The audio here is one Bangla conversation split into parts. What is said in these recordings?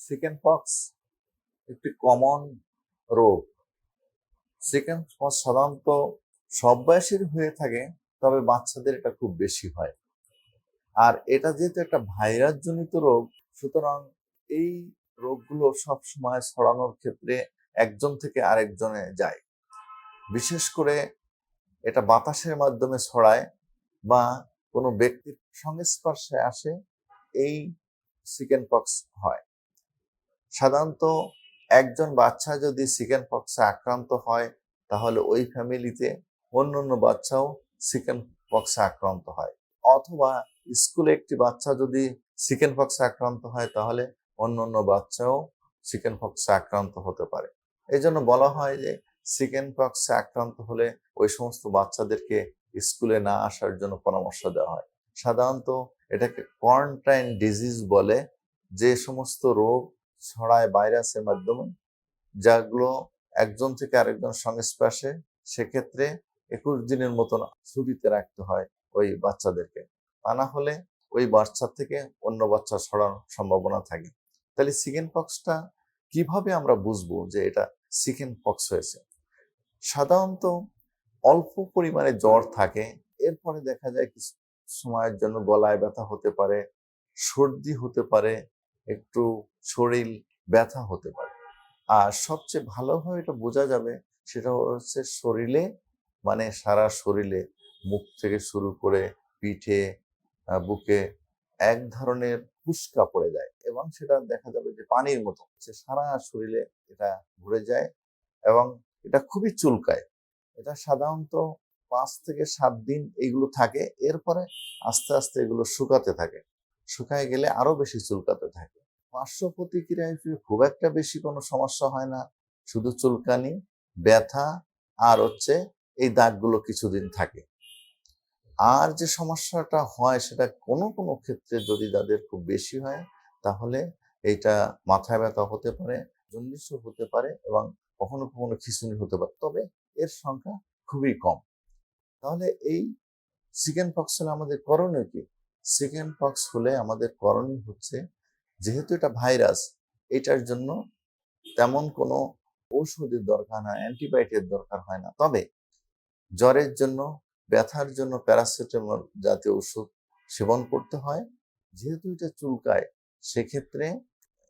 চিকেন পক্স একটি কমন রোগ। চিকেন পক্স সাধারণত সব বয়সের হয়ে থাকে, তবে বাচ্চাদের এটা খুব বেশি হয়। আর এটা যেহেতু একটা ভাইরাস জনিত রোগ, সুতরাং এই রোগগুলো সব সময় ছড়ানোর ক্ষেত্রে একজন থেকে আরেকজনে যায়। বিশেষ করে এটা বাতাসের মাধ্যমে ছড়ায় বা কোনো ব্যক্তির সংস্পর্শে আসে, এই চিকেন পক্স হয়। সাধারণত একজন বাচ্চা যদি চিকেন পক্সে আক্রান্ত হয়, তাহলে ওই ফ্যামিলিতে অন্য বাচ্চাও চিকেন পক্সে আক্রান্ত হয়। অথবা স্কুলে একটি বাচ্চা যদি চিকেন পক্সে আক্রান্ত হয়, তাহলে অন্য বাচ্চাও চিকেন পক্সে আক্রান্ত হতে পারে। এই জন্য বলা হয় যে চিকেন পক্সে আক্রান্ত হলে ওই সমস্ত বাচ্চাদেরকে স্কুলে না আসার জন্য পরামর্শ দেওয়া হয়। সাধারণত এটাকে কোয়ারেন্টাইন ডিজিজ বলে, যে সমস্ত রোগ ছড়ায় ভাইরাসের মাধ্যমে, যাগুলো একজন থেকে আরেকজন সংস্পর্শে, সেক্ষেত্রে 21 দিনের মতন ছুটিতে রাখতে হয় ওই বাচ্চাদেরকে। তা না হলে ওই বাচ্চা থেকে অন্য বাচ্চা ছড়ানোর সম্ভাবনা থাকে। তাহলে চিকেন পক্সটা কিভাবে আমরা বুঝবো যে এটা চিকেন পক্স হয়েছে? সাধারণত অল্প পরিমাণে জ্বর থাকে, এরপরে দেখা যায় কিছু সময়ের জন্য গলায় ব্যথা হতে পারে, সর্দি হতে পারে, একটু শরীর ব্যথা হতে পারে। আর সবচেয়ে ভালোভাবে এটা বোঝা যাবে সেটা হচ্ছে শরীরে, মানে সারা শরীরে, মুখ থেকে শুরু করে পিঠে, বুকে এক ধরনের ফুসকা পড়ে যায়, এবং সেটা দেখা যাবে যে পানির মতো সারা শরীরে এটা ঘুরে যায়, এবং এটা খুবই চুলকায়। এটা সাধারণত 5 থেকে 7 দিন এগুলো থাকে, এরপরে আস্তে আস্তে এগুলো শুকাতে থাকে, শুকায় গেলে আরো বেশি চুলকাতে থাকে। পার্শ্ব প্রতিক্রিয়ায় খুব একটা বেশি কোনো সমস্যা হয় না, শুধু চুলকানি, ব্যথা, আর এই দাগগুলো কিছুদিন থাকে। আর যে সমস্যাটা হয় সেটা কোনো ক্ষেত্রে যদি তাদের খুব বেশি হয়, তাহলে এটা মাথা ব্যথা হতে পারে, জন্ডিসও হতে পারে, এবং কখনো খিঁচুনি হতে পারে, তবে এর সংখ্যা খুবই কম। তাহলে এই চিকেন পক্স হলে আমাদের করণীয় কি? চিকেন পক্স হলে আমাদের করণীয় হচ্ছে, যেহেতু এটা ভাইরাস, এটার জন্য তেমন কোনো ঔষধের দরকার হয়, অ্যান্টিবায়োটিকের দরকার হয় না। তবে জ্বরের জন্য, ব্যথার জন্য প্যারাসিটামল জাতীয় ওষুধ সেবন করতে হয়। যেহেতু এটা চুলকায়, সেক্ষেত্রে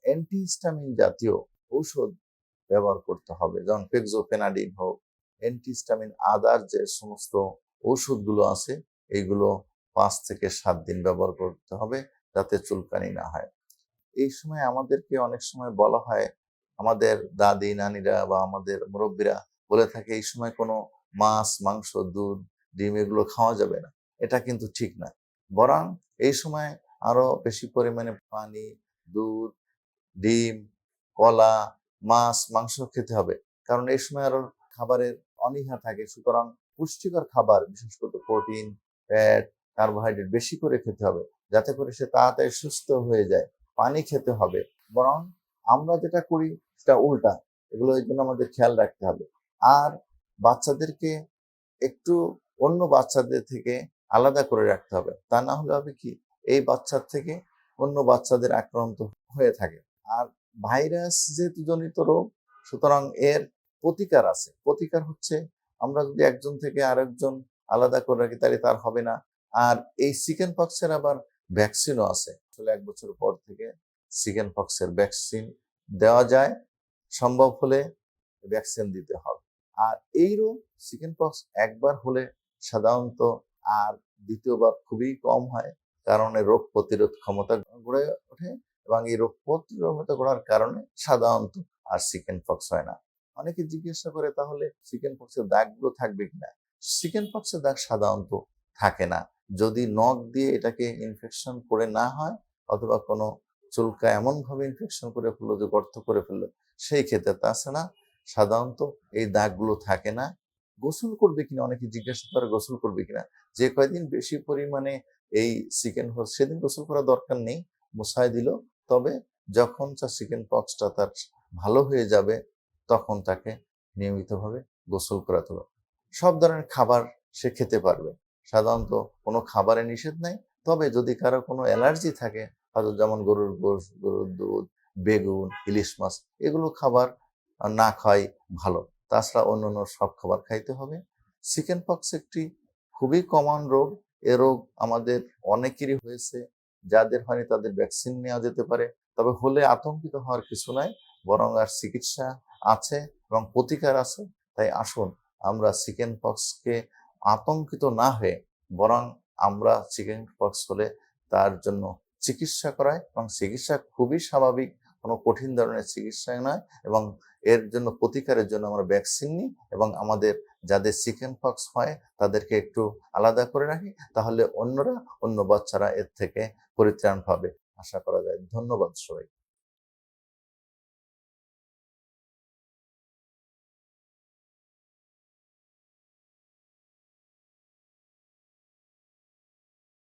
অ্যান্টিহিস্টামিন জাতীয় ঔষধ ব্যবহার করতে হবে, যেমন ফেক্সোফেনাডিন হোক, অ্যান্টিহিস্টামিন আদার যে সমস্ত ঔষধগুলো আছে, এইগুলো 5 থেকে 7 দিন ব্যবহার করতে হবে, যাতে চুলকানি না হয়। এই সময় আমাদেরকে অনেক সময় বলা হয়, আমাদের দাদি নানিরা বা আমাদের মুরব্বীরা বলে থাকে, এই সময় কোনো মাছ, মাংস, দুধ, ডিম এগুলো খাওয়া যাবে না। এটা কিন্তু ঠিক না। বরং এই সময় আরো বেশি পরিমাণে পানি, দুধ, ডিম, কলা, মাছ, মাংস খেতে হবে। কারণ এই সময় আরো খাবারের অনীহা থাকে। সুতরাং পুষ্টিকর খাবার, বিশেষ করে প্রোটিন, ফ্যাট, কার্বোহাইড্রেট বেশি করে খেতে হবে, যাতে করে সে তাড়াতাড়ি সুস্থ হয়ে যায়। পানি খেতে হবে। বরং আমরা যেটা করি সেটা উল্টা। এগুলো এই জন্য আমাদের খেয়াল রাখতে হবে। আর বাচ্চাদেরকে একটু অন্য বাচ্চাদের থেকে আলাদা করে রাখতে হবে। তা না হলে হবে কি, এই বাচ্চার থেকে অন্য বাচ্চাদের আক্রান্ত হয়ে থাকে। আর ভাইরাস যেহেতু জনিত রোগ, সুতরাং এর প্রতিকার আছে। প্রতিকার হচ্ছে, আমরা যদি একজন থেকে আরেকজন আলাদা করে রাখি, তাহলে তার হবে না। আর এই চিকেন পক্সের আবার ভ্যাকসিনও আছে। আসলে 1 বছর পর থেকে চিকেন পক্সের ভ্যাকসিন দেওয়া যায়, সম্ভব হলে ভ্যাকসিন দিতে হবে। আর এই রোগ চিকেন পক্স একবার হলে সাধারণত আর দ্বিতীয়বার খুবই কম হয়, কারণ রোগ প্রতিরোধ ক্ষমতা গড়ে ওঠে, এবং এই রোগ প্রতিরোধ ক্ষমতা গড়ার কারণে সাধারণত আর চিকেন পক্স হয় না। অনেকে জিজ্ঞাসা করে, তাহলে চিকেন পক্সের দাগগুলো থাকবে কিনা? চিকেন পক্সের দাগ সাধারণত থাকে না, যদি নখ দিয়ে এটাকে ইনফেকশন করে না হয়, অথবা কোনো চুলকা এমন ভাবে ইনফেকশন করে ফেললো যে গর্ত করে ফেললো, সেই ক্ষেত্রে। তাছাড়া সাধারণত এই দাগগুলো থাকে না। গোসল করবে কিনা, অনেকে জিজ্ঞাসা করে গোসল করবে কিনা। যে কয়দিন বেশি পরিমাণে এই চিকেন পক্স, সেদিন গোসল করা দরকার নেই, মুছায় দিল। তবে যখন চিকেন পক্সটা তার ভালো হয়ে যাবে, তখন তাকে নিয়মিতভাবে গোসল করাতে হবে। সব ধরনের খাবার সে খেতে পারবে, সাধারণত কোনো খাবারে নিষেধ নাই। তবে যদি কারো কোনো অ্যালার্জি থাকে, হয়তো যেমন গরুর গোশত, গরুর দুধ, বেগুন, ইলিশ মাছ এগুলো খাবার না খাওয়াই ভালো। তাছাড়া অন্যান্য সব খাবার খাইতে হবে। চিকেন পক্স একটি খুবই কমন রোগ। এ রোগ আমাদের অনেকেরই হয়েছে, যাদের হয়নি তাদের ভ্যাকসিন নেওয়া যেতে পারে। তবে হলে আতঙ্কিত হওয়ার কিছু নাই, বরং আর চিকিৎসা আছে এবং প্রতিকার আছে। তাই আসুন আমরা চিকেন পক্সকে আতঙ্কিত না হয়ে বরং আমরা চিকেন পক্স হলে তার জন্য চিকিৎসা করাই, এবং চিকিৎসা খুবই স্বাভাবিক, কোনো কঠিন ধরনের চিকিৎসা নয়, এবং এর জন্য প্রতিকারের জন্য আমরা ভ্যাকসিন নিই এবং আমাদের যাদের চিকেন পক্স হয় তাদেরকে একটু আলাদা করে রাখি, তাহলে অন্য বাচ্চারা এর থেকে পরিত্রাণ পাবে আশা করা যায়। ধন্যবাদ সবাই।